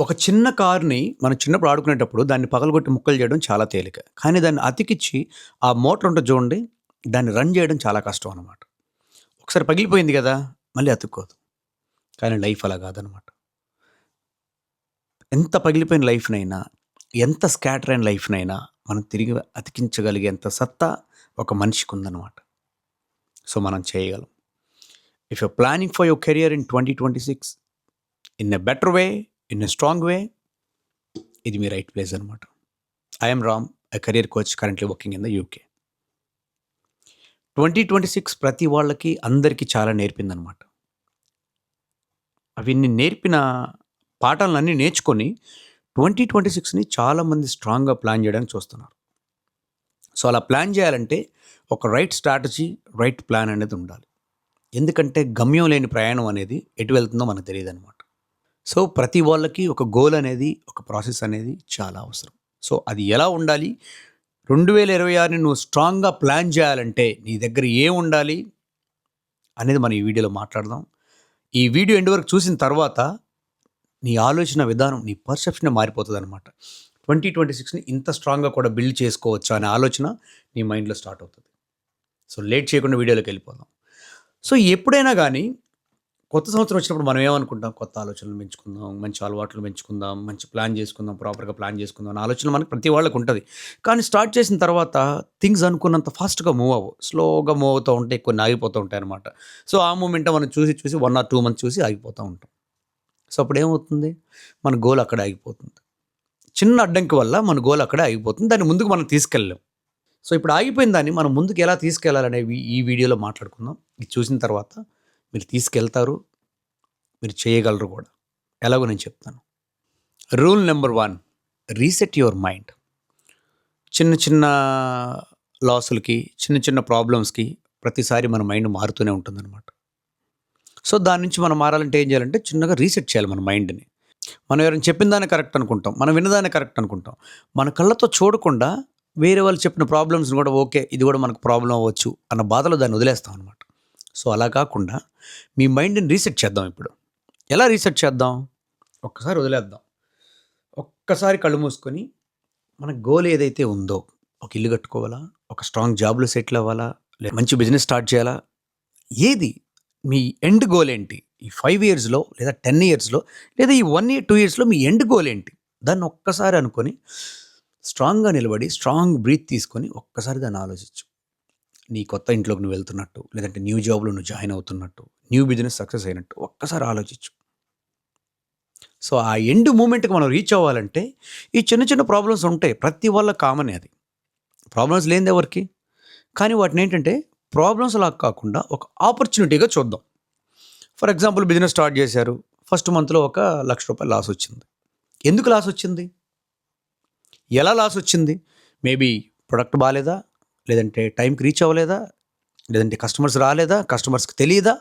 ఒక చిన్న కార్‌ని మనం చిన్నప్పుడు ఆడుకునేటప్పుడు దాన్ని పగలగొట్టి ముక్కలు చేయడం చాలా తేలిక. కానీ దాన్ని అతికిచ్చి ఆ మోటార్ ఉంటది చూడండి, దాన్ని రన్ చేయడం చాలా కష్టం అనమాట. ఒకసారి పగిలిపోయింది గదా! మళ్ళీ అతుక్కోదు. కానీ లైఫ్ అలా కాదనమాట. ఎంత పగిలిపోయిన లైఫ్‌నైనా, ఎంత స్కాటర్ అయిన లైఫ్‌నైనా మనం తిరిగి అతికించగలిగేంత సత్తా ఒక మనిషికుందనమాట. సో, మనం చేయగలం. If you are planning for your career in 2026 in a better way, in a strong way, ఇది మీ రైట్ ప్లేస్ అనమాట. I am Ram, a career coach currently working in the UK. 2026 ప్రతి వాళ్ళకి అందరికీ చాలా నేర్పిందనమాట. అవన్నీ నేర్పిన పాఠాలన్నీ నేర్చుకొని 2026ని చాలామంది స్ట్రాంగ్‌గా ప్లాన్ చేయడానికి చూస్తున్నారు. సో, అలా ప్లాన్ చేయాలంటే ఒక రైట్ స్ట్రాటజీ, రైట్ ప్లాన్ అనేది ఉండాలి. ఎందుకంటే గమ్యం లేని ప్రయాణం అనేది ఎటు వెళ్తుందో మనకు తెలీదనమాట. సో, ప్రతి వాళ్ళకి ఒక గోల్ అనేది, ఒక ప్రాసెస్ అనేది చాలా అవసరం. సో, అది ఎలా ఉండాలి? 2026ని నువ్వు స్ట్రాంగ్‌గా ప్లాన్ చేయాలంటే నీ దగ్గర ఏముండాలి? అనేది మనం ఈ వీడియోలో మాట్లాడదాం. ఈ వీడియో ఎండ్ వరకు చూసిన తర్వాత నీ ఆలోచన విధానం, నీ పర్సెప్షనే మారిపోతదనమాట. 2026ని ఇంత స్ట్రాంగ్‌గా కూడా బిల్డ్ చేసుకోవచ్చా అనే ఆలోచన నీ మైండ్‌లో స్టార్ట్ అవుతది. సో, లేట్ చేయకుండా వీడియోలోకెళ్ళిపోదాం. సో, ఎప్పుడైనా గానీ కొత్త సంవత్సరం వచ్చినప్పుడు మనం ఏమనుకుంటాం? కొత్త ఆలోచనలు పెంచుకుందాం, మంచి అలవాట్లు పెంచుకుందాం, మంచి ప్లాన్ చేసుకుందాం, ప్రాపర్‌గా ప్లాన్ చేసుకుందాం అనే ఆలోచన మనకు ప్రతి వాళ్ళకుంటది. కానీ స్టార్ట్ చేసిన తర్వాత థింగ్స్ అనుకున్నంత ఫాస్ట్‌గా మూవ్ అవ్వవు. స్లోగా మూవ్ అవుతూ ఉంటాయి. కొన్ని ఆగిపోతూ ఉంటాయన్నమాట. సో, ఆ మూమెంటే మనం చూసి 1 ఆర్ 2 మంత్స్ చూసి ఆగిపోతా ఉంటాం. సో, అప్పుడేమవుతుంది? మన గోల్ అక్కడే ఆగిపోతుంది. చిన్న అడ్డంకి వల్ల మన గోల్ అక్కడే ఆగిపోతుంది. దాన్ని ముందుకు మనం తీసుకెళ్ళలేం. సో, ఇప్పుడు ఆగిపోయిన దాన్ని మనం ముందుకు ఎలా తీసుకెళ్ళాలనేవి ఈ వీడియోలో మాట్లాడుకుందాం. ఇది చూసిన తర్వాత మీరు తీసుకెళ్తారు. మీరు చేయగలరు కూడా. ఎలాగో నేను చెప్తాను. Rule number 1, reset your mind. చిన్న చిన్న లాసులకి, చిన్న చిన్న ప్రాబ్లమ్స్‌కి ప్రతిసారి మన మైండ్ మారుతూనే ఉంటుందన్నమాట. సో, దాని నుంచి మనం మారాలంటే ఏం చేయాలంటే చిన్నగా రీసెట్ చేయాలి మన మైండ్‌ని. మనం ఎవరైనా చెప్పిన దాన్ని కరెక్ట్ అనుకుంటాం. మనం విన్నదాన్ని కరెక్ట్ అనుకుంటాం. మన కళ్ళతో చూడకుండా వేరే వాళ్ళు చెప్పిన ప్రాబ్లమ్స్‌ని కూడా ఓకే, ఇది కూడా మనకు ప్రాబ్లమ్ అవ్వచ్చు అన్న బాధలో దాన్ని వదిలేస్తాం అనమాట. సో, అలా కాకుండా మీ మైండ్‌ని రీసెట్ చేద్దాం ఇప్పుడు. ఎలా రీసెట్ చేద్దాం? ఒక్కసారి వదిలేద్దాం. ఒక్కసారి కళ్ళు మూసుకొని మన గోల్ ఏదైతే ఉందో, ఒక ఇల్లు కట్టుకోవాలా? ఒక స్ట్రాంగ్ జాబ్‌లో సెటిల్ అవ్వాలా? లేదా మంచి బిజినెస్ స్టార్ట్ చేయాలా? ఏది? మీ ఎండ్ గోల్ ఏంటి? ఈ 5 ఇయర్స్‌లో లేదా 10 ఇయర్స్‌లో లేదా ఈ 1 ఇయర్, 2 ఇయర్స్‌లో మీ ఎండ్ గోల్ ఏంటి? దాన్ని ఒక్కసారి అనుకొని స్ట్రాంగ్‌గా నిలబడి, స్ట్రాంగ్ బ్రీత్ తీసుకొని ఒక్కసారి దాన్ని ఆలోచించు. నీ కొత్త ఇంట్లోకి నువ్వు వెళ్తున్నట్టు, లేదంటే న్యూ జాబ్‌లో నువ్వు జాయిన్ అవుతున్నట్టు, న్యూ బిజినెస్ సక్సెస్ అయినట్టు ఒక్కసారి ఆలోచించు. సో, ఆ ఎండ్ మూమెంట్‌కి మనం రీచ్ అవ్వాలంటే ఈ చిన్న చిన్న ప్రాబ్లమ్స్ ఉంటాయి. ప్రతి వాళ్ళకి కామనే అది. ప్రాబ్లమ్స్ లేనిది ఎవరికీ? కానీ వాటినేంటంటే ప్రాబ్లమ్స్‌లాగా కాకుండా ఒక ఆపర్చునిటీగా చూద్దాం. ఫర్ ఎగ్జాంపుల్ బిజినెస్ స్టార్ట్ చేశారు. ఫస్ట్ మంత్‌లో ఒక రూ. 1,00,000 లాస్ వచ్చింది. ఎందుకు లాస్ వచ్చింది? ఎలా లాస్ వచ్చింది? మేబీ ప్రొడక్ట్ బాలేదా? లేదంటే టైంకి రీచ్ అవ్వలేదా? లేదంటే కస్టమర్స్ రాలేదా? కస్టమర్స్‌కి తెలీదా?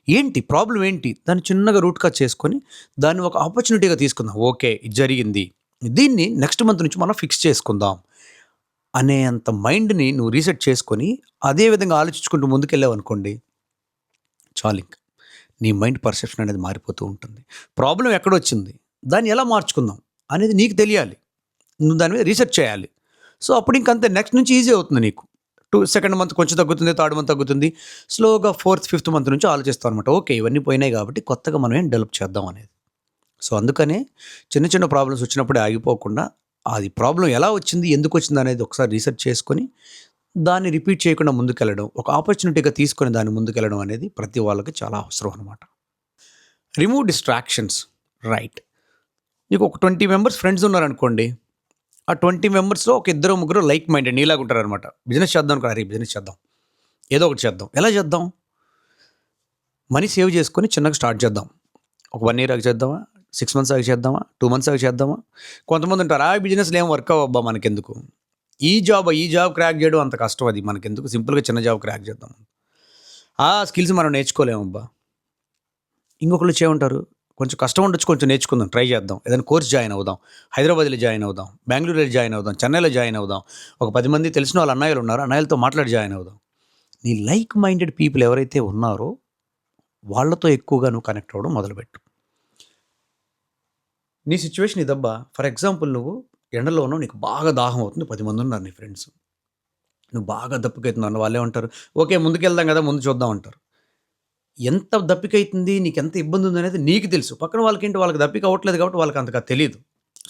ఏంటి ప్రాబ్లమ్ ఏంటి? దాన్ని చిన్నగా రూట్ కాజ్ చేసుకొని దాన్ని ఒక ఆపర్చునిటీగా తీసుకుందాం. ఓకే, ఇది జరిగింది. దీన్ని నెక్స్ట్ మంత్ నుంచి మనం ఫిక్స్ చేసుకుందాం అనేంత మైండ్‌ని నువ్వు రీసెట్ చేసుకొని అదే విధంగా ఆలోచించుకుంటూ ముందుకెళ్ళావనుకోండి, చాలింక. నీ మైండ్ పర్సెప్షన్ అనేది మారిపోతూ ఉంటుంది. ప్రాబ్లమ్ ఎక్కడొచ్చింది? దాన్ని ఎలా మార్చుకుందాం అనేది నీకు తెలియాలి. నువ్వు దాని మీద రీసెర్చ్ చేయాలి. సో, అప్పుడు ఇంకంతే నెక్స్ట్ నుంచి ఈజీ అవుతుంది నీకు. సెకండ్ మంత్ కొంచెం తగ్గుతుంది. థర్డ్ మంత్ తగ్గుతుంది. స్లోగా ఫోర్త్, ఫిఫ్త్ మంత్ నుంచి ఆలోచిస్తాం అనమాట. ఓకే, ఇవన్నీ పోయినాయి కాబట్టి కొత్తగా మనం ఏం డెవలప్ చేద్దాం అనేది. సో, అందుకనే చిన్న చిన్న ప్రాబ్లమ్స్ వచ్చినప్పుడే ఆగిపోకుండా అది ప్రాబ్లమ్ ఎలా వచ్చింది? ఎందుకు వచ్చింది? అనేది ఒకసారి రీసెర్చ్ చేసుకొని దాన్ని రిపీట్ చేయకుండా ముందుకెళ్ళడం, ఒక ఆపర్చునిటీగా తీసుకొని దాన్ని ముందుకెళ్ళడం అనేది ప్రతి వాళ్ళకి చాలా అవసరం అనమాట. Remove distractions. రైట్. నీకు ఒక 20 మెంబర్స్ ఫ్రెండ్స్ ఉన్నారనుకోండి. ఆ 20 మెంబర్స్‌లో ఒక ఇద్దరు, ముగ్గురు లైక్ మైండెడ్ నీలాగా ఉంటారనమాట. బిజినెస్ చేద్దాం అనుకో, అరే బిజినెస్ చేద్దాం. ఏదో ఒకటి చేద్దాం. ఎలా చేద్దాం? మనీ సేవ్ చేసుకొని చిన్నగా స్టార్ట్ చేద్దాం. ఒక 1 ఇయర్ ఆగి చేద్దామా? 6 మంత్స్ ఆగి చేద్దామా? 2 మంత్స్ ఆగి చేద్దామా? కొంతమంది ఉంటారు, బిజినెస్‌లో ఏం వర్క్ అవ్వబ్బా మనకెందుకు? ఈ జాబ్ క్రాక్ చేయడం అంత కష్టం, అది మనకెందుకు, సింపుల్‌గా చిన్న జాబ్ క్రాక్ చేద్దాం. ఆ స్కిల్స్ మనం నేర్చుకోలేమబ్బా. ఇంకొకళ్ళు ఏమంటారు, కొంచెం కష్టం ఉండొచ్చు, కొంచెం నేర్చుకుందాం, ట్రై చేద్దాం. ఏదైనా కోర్స్ జాయిన్ అవుదాం. హైదరాబాద్‌లో జాయిన్ అవుదాం. బెంగళూరులో జాయిన్ అవుదాం. చెన్నైలో జాయిన్ అవుదాం. ఒక 10 మంది తెలిసిన వాళ్ళు అన్నయ్యలు ఉన్నారు. అన్నయ్యలతో మాట్లాడి జాయిన్ అవుదాం. నీ లైక్ మైండెడ్ పీపుల్ ఎవరైతే ఉన్నారో వాళ్ళతో ఎక్కువగా నువ్వు కనెక్ట్ అవ్వడం మొదలుపెట్టు. నీ సిచ్యువేషన్ ఇదబ్బా. ఫర్ ఎగ్జాంపుల్ నువ్వు ఎండలో ఉన్నావు. నీకు బాగా దాహం అవుతుంది. 10 మంది ఉన్నారు నీ ఫ్రెండ్స్. నువ్వు బాగా దప్పికైతున్నావు. వాళ్ళేమంటారు, ఓకే ముందుకెళ్దాం కదా! ముందు చూద్దాం అంటారు. ఎంత దప్పికైతుంది, నీకెంత ఇబ్బంది ఉందనేది నీకు తెలుసు. పక్కన వాళ్ళకేంటి, వాళ్ళకి దప్పిక అవ్వట్లేదు కాబట్టి వాళ్ళకి అంతగా తెలీదు.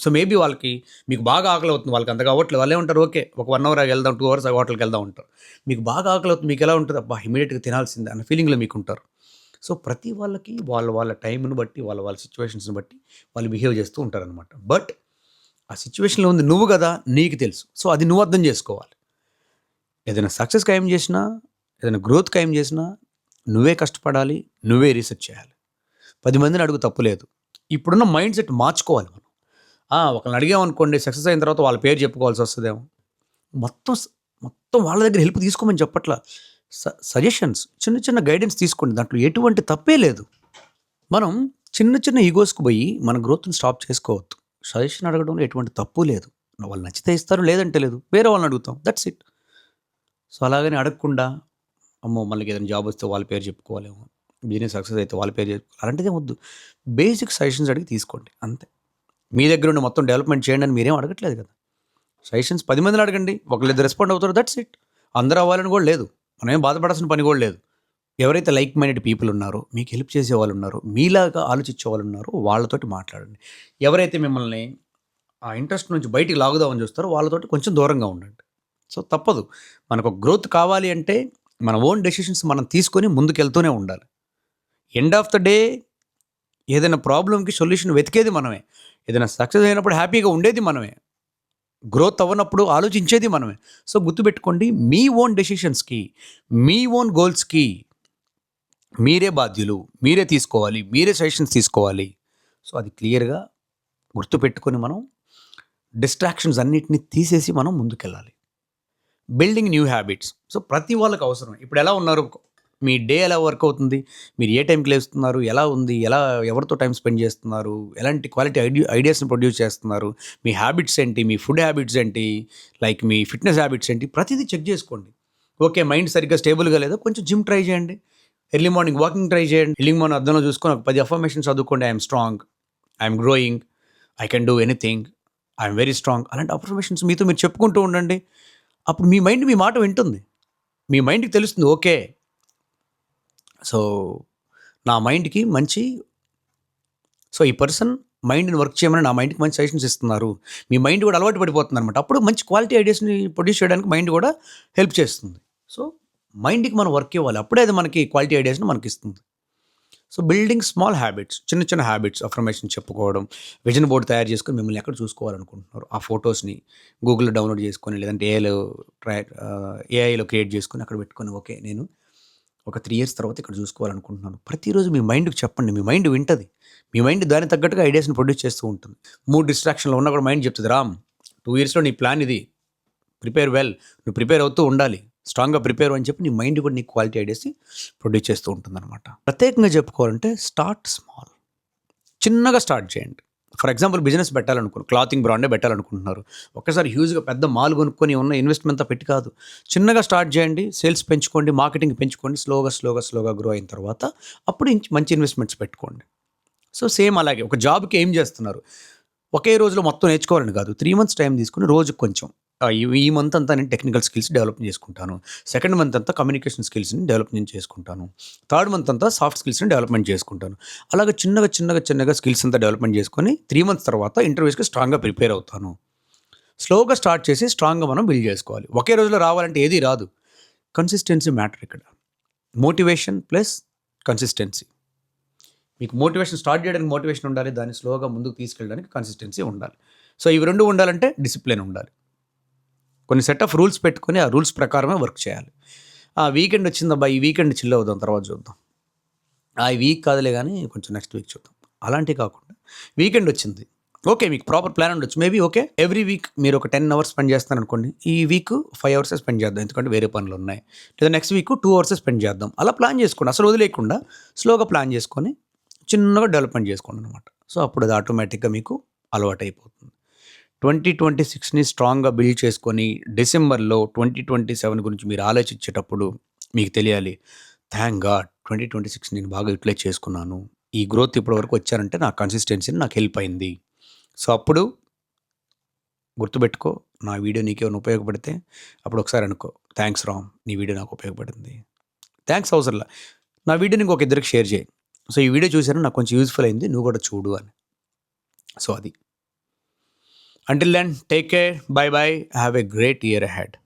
సో, మేబీ వాళ్ళకి మీకు బాగా ఆకలవుతుంది. వాళ్ళకి అంతగా అవ్వట్లేదు. వాళ్ళేమంటారు, ఓకే ఒక 1 అవర్ ఆగి వెళ్దాం, 2 అవర్స్ ఆగి హోటల్‌కెళ్దాం అంటారు. మీకు బాగా ఆకలవుతుంది. మీకెలా ఉంటది, అబ్బా! ఇమ్మీడియేట్‌గా తినాల్సిందే అన్న ఫీలింగ్‌లో మీకుంటారు. సో, ప్రతి వాళ్ళకి వాళ్ళ వాళ్ళ టైమ్‌ని బట్టి, వాళ్ళ వాళ్ళ సిట్యుయేషన్స్‌ని బట్టి వాళ్ళు బిహేవ్ చేస్తూ ఉంటారనమాట. బట్ ఆ సిట్యుయేషన్‌లో ఉంది నువ్వు గదా! నీకు తెలుసు. సో, అది నువ్వు అర్థం చేసుకోవాలి. ఏదైనా సక్సెస్ ఖాయం చేసినా, ఏదైనా గ్రోత్ ఖాయం చేసినా నువ్వే కష్టపడాలి. నువ్వే రీసెర్చ్ చేయాలి. 10 మందిని అడుగు తప్పులేదు. ఇప్పుడున్న మైండ్ సెట్ మార్చుకోవాలి మనం. ఒకళ్ళని అడిగామనుకోండి సక్సెస్ అయిన తర్వాత వాళ్ళ పేరు చెప్పుకోవాల్సొస్తదేమో. మొత్తం స్ మొత్తం వాళ్ళ దగ్గర హెల్ప్ తీసుకోమని చెప్పట్లా. సజెషన్స్ చిన్న చిన్న గైడెన్స్ తీసుకోండి. దాంట్లో ఎటువంటి తప్పే లేదు. మనం చిన్న చిన్న ఈగోస్‌కి పోయి మన గ్రోత్‌ని స్టాప్ చేసుకోవద్దు. సజెషన్ అడగడంలో ఎటువంటి తప్పు లేదు. వాళ్ళు నచ్చితే ఇస్తారు. లేదంటే లేదు. వేరే వాళ్ళని అడుగుతాం. That's it. సో, అలాగని అడగకుండా అమ్మో! మనకి ఏదైనా జాబ్ వస్తే వాళ్ళ పేరు చెప్పుకోవాలేమో. బిజినెస్ సక్సెస్ అయితే వాళ్ళ పేరు చెప్పుకోవాలి. అలాంటిదేం వద్దు. బేసిక్ సజెషన్స్ అడిగి తీసుకోండి అంతే. మీ దగ్గర ఉండి మొత్తం డెవలప్‌మెంట్ చేయండి అని మీరేం అడగట్లేదు కదా! సజెషన్స్ 10 మందిని అడగండి. ఒకళ్ళిద్దరు రెస్పాండ్ అవుతారు. That's it. అందరూ అవ్వాలని కూడా లేదు. మనమేం బాధపడాల్సిన పని కూడా లేదు. ఎవరైతే లైక్ మైండెడ్ పీపుల్ ఉన్నారో, మీకు హెల్ప్ చేసేవాళ్ళు ఉన్నారో, మీలాగా ఆలోచించేవాళ్ళు ఉన్నారో వాళ్ళతోటి మాట్లాడండి. ఎవరైతే మిమ్మల్ని ఆ ఇంట్రెస్ట్ నుంచి బయటికి లాగుదామని చూస్తారో వాళ్ళతోటి కొంచెం దూరంగా ఉండండి. సో, తప్పదు. మనకు గ్రోత్ కావాలి అంటే మన ఓన్ డెసిషన్స్ మనం తీసుకొని ముందుకెళ్తూనే ఉండాలి. ఎండ్ ఆఫ్ ద డే ఏదైనా ప్రాబ్లమ్‌కి సొల్యూషన్ వెతికేది మనమే. ఏదైనా సక్సెస్ అయినప్పుడు హ్యాపీగా ఉండేది మనమే. గ్రోత్ అవ్వనప్పుడు ఆలోచించేది మనమే. సో, గుర్తుపెట్టుకోండి మీ ఓన్ డెసిషన్స్‌కి, మీ ఓన్ గోల్స్‌కి మీరే బాధ్యులు. మీరే తీసుకోవాలి. మీరే సజెషన్స్ తీసుకోవాలి. సో, అది క్లియర్‌గా గుర్తుపెట్టుకొని మనం డిస్ట్రాక్షన్స్ అన్నిటిని తీసేసి మనం ముందుకెళ్ళాలి. Building new habits. సో, ప్రతి వాళ్ళకి అవసరం. ఇప్పుడు ఎలా ఉన్నారు? మీ డే ఎలా వర్క్ అవుతుంది? మీరు ఏ టైంకి లేస్తున్నారు? ఎలా ఉంది? ఎవరితో టైమ్ స్పెండ్ చేస్తున్నారు? ఎలాంటి క్వాలిటీ ఐడియాస్‌ని ప్రొడ్యూస్ చేస్తున్నారు? మీ హ్యాబిట్స్ ఏంటి? మీ ఫుడ్ హ్యాబిట్స్ ఏంటి? లైక్ మీ ఫిట్‌నెస్ హ్యాబిట్స్ ఏంటి? ప్రతీదీ చెక్ చేసుకోండి. ఓకే. మైండ్ సరిగ్గా స్టేబుల్‌గా లేదా? కొంచెం జిమ్ ట్రై చేయండి. ఎర్లీ మార్నింగ్ వాకింగ్ ట్రై చేయండి. ఎర్లీ మార్నింగ్ అద్దంలో చూసుకొని ఒక 10 అఫర్మేషన్స్ చదువుకోండి. I'm strong. I'm growing. I can do anything. I'm very strong. అలాంటి అఫర్మేషన్స్ మీతో మీరు చెప్పుకుంటూ ఉండండి. అప్పుడు మీ మైండ్ మీ మాట వింటుంది. మీ మైండ్‌కి తెలుస్తుంది. ఓకే. సో, నా మైండ్‌కి మంచి ఈ పర్సన్ మైండ్‌ని వర్క్ చేయమని నా మైండ్‌కి మంచి సజెషన్స్ ఇస్తున్నారు. మీ మైండ్ కూడా అలవాటు పడిపోతుందనమాట. అప్పుడు మంచి క్వాలిటీ ఐడియాస్‌ని ప్రొడ్యూస్ చేయడానికి మైండ్ కూడా హెల్ప్ చేస్తుంది. సో, మైండ్‌కి మనం వర్క్ ఇవ్వాలి. అప్పుడే అది మనకి క్వాలిటీ ఐడియాస్‌ని మనకిస్తుంది. సో, బిల్డింగ్ స్మాల్ హ్యాబిట్స్, చిన్న చిన్న హ్యాబిట్స్, అఫర్మేషన్ చెప్పుకోవడం, విజన్ బోర్డ్ తయారు చేసుకొని మిమ్మల్ని ఎక్కడ చూసుకోవాలనుకుంటున్నారో ఆ ఫోటోస్‌ని గూగుల్‌లో డౌన్‌లోడ్ చేసుకొని లేదంటే ఏఐలో క్రియేట్ చేసుకొని అక్కడ పెట్టుకొని ఓకే. నేను ఒక 3 ఇయర్స్ తర్వాత ఇక్కడ చూసుకోవాలనుకుంటున్నాను. ప్రతిరోజు మీ మైండ్‌కి చెప్పండి. మీ మైండ్ వింటది. మీ మైండ్ దానికి తగ్గట్టుగా ఐడియాస్‌ని ప్రొడ్యూస్ చేస్తూ ఉంటుంది. 3 డిస్ట్రాక్షన్‌లో ఉన్నా కూడా మైండ్ చెప్తది, రామ్ 2 ఇయర్స్‌లో నీ ప్లాన్ ఇది. Prepare well. నువ్వు ప్రిపేర్ అవుతూ ఉండాలి. స్ట్రాంగ్‌గా ప్రిపేర్ అని చెప్పి నీ మైండ్ కూడా నీకు క్వాలిటీ ఐడియాస్‌ని ప్రొడ్యూస్ చేస్తూ ఉంటుందన్నమాట. ప్రత్యేకంగా చెప్పుకోవాలంటే స్టార్ట్ స్మాల్. చిన్నగా స్టార్ట్ చేయండి. ఫర్ ఎగ్జాంపుల్ బిజినెస్ పెట్టాలనుకోండి. క్లాతింగ్ బ్రాండే పెట్టాలనుకుంటున్నారు. ఒక్కసారి హ్యూజ్‌గా పెద్ద మాల్ కొనుక్కొని ఉన్న ఇన్వెస్ట్‌మెంట్ అంతా పెట్టి కాదు. చిన్నగా స్టార్ట్ చేయండి. సేల్స్ పెంచుకోండి. మార్కెటింగ్ పెంచుకోండి. స్లోగా గ్రో అయిన తర్వాత అప్పుడు మంచి ఇన్వెస్ట్‌మెంట్స్ పెట్టుకోండి. సో, సేమ్ అలాగే ఒక జాబ్‌కి ఏం చేస్తున్నారు? ఒకే రోజులో మొత్తం నేర్చుకోవాలని కాదు. 3 మంత్స్ టైం తీసుకొని రోజుకి కొంచెం. ఈ మంత్ అంతా నేను టెక్నికల్ స్కిల్స్ డెవలప్ చేసుకుంటాను. సెకండ్ మంత్ అంతా కమ్యూనికేషన్ స్కిల్స్‌ని డెవలప్‌మెంట్ చేసుకుంటాను. థర్డ్ మంత్ అంతా సాఫ్ట్ స్కిల్స్‌ని డెవలప్‌మెంట్ చేసుకుంటాను. అలాగే చిన్నగా స్కిల్స్ అంతా డెవలప్‌మెంట్ చేసుకొని 3 మంత్స్ తర్వాత ఇంటర్వ్యూస్‌కి స్ట్రాంగ్‌గా ప్రిపేర్ అవుతాను. స్లోగా స్టార్ట్ చేసి స్ట్రాంగ్‌గా మనం బిల్డ్ చేసుకోవాలి. ఒకే రోజులో రావాలంటే ఏది రాదు. కన్సిస్టెన్సీ మ్యాటర్ ఇక్కడ. Motivation plus consistency. మీకు మోటివేషన్ స్టార్ట్ చేయడానికి మోటివేషన్ ఉండాలి. దాన్ని స్లోగా ముందుకు తీసుకెళ్ళడానికి కన్సిస్టెన్సీ ఉండాలి. సో, ఇవి 2 ఉండాలంటే డిసిప్లిన్ ఉండాలి. కొన్ని సెట్ ఆఫ్ రూల్స్ పెట్టుకొని ఆ రూల్స్ ప్రకారమే వర్క్ చేయాలి. వీకెండ్ వచ్చిందబ్బా! ఈ వీకెండ్ చిల్ అవుదాం తర్వాత చూద్దాం. ఈ వీక్ కాదులే గానీ కొంచెం నెక్స్ట్ వీక్ చూద్దాం. అలాంటివి కాకుండా వీకెండ్ వచ్చింది. ఓకే. మీకు ప్రాపర్ ప్లాన్ ఉండొచ్చు. Maybe okay. ఎవ్రీ వీక్ మీరు ఒక 10 అవర్స్ స్పెండ్ చేస్తున్నారనుకోండి. ఈ వీక్ 5 అవర్సే స్పెండ్ చేద్దాం. ఎందుకంటే వేరే పనులున్నాయి. లేదా నెక్స్ట్ వీక్ 2 అవర్సే స్పెండ్ చేద్దాం. అలా ప్లాన్ చేసుకోండి. అసలు వదిలేయకుండా స్లోగా ప్లాన్ చేసుకొని చిన్నగా డెవలప్‌మెంట్ చేసుకోండనమాట. సో, అప్పుడు అది ఆటోమేటిక్‌గా మీకు అలవాటైపోతుంది. 2026ని స్ట్రాంగ్‌గా బిల్డ్ చేసుకొని డిసెంబర్‌లో 2027 గురించి మీరు ఆలోచించేటప్పుడు మీకు తెలియాలి. థాంక్ గాడ్ 2026 నేను బాగా యుటిలైజ్ చేసుకున్నాను. ఈ గ్రోత్ ఇప్పటి వరకు వచ్చానంటే నా కన్సిస్టెన్సీ నాకు హెల్ప్ అయింది. సో అప్పుడు గుర్తుపెట్టుకో, నా వీడియో నీకేమైనా ఉపయోగపడితే అప్పుడు ఒకసారి అనుకో, థ్యాంక్స్ రామ్, నీ వీడియో నాకు ఉపయోగపడింది. థ్యాంక్స్ అవసరంలా, నా వీడియోని ఇంకొక ఇద్దరికి షేర్ చేయి. సో ఈ వీడియో చూసాను, నాకు కొంచెం యూజ్ఫుల్ అయింది, నువ్వు కూడా చూడు అని. సో అది. Until then, take care, bye bye, have a great year ahead.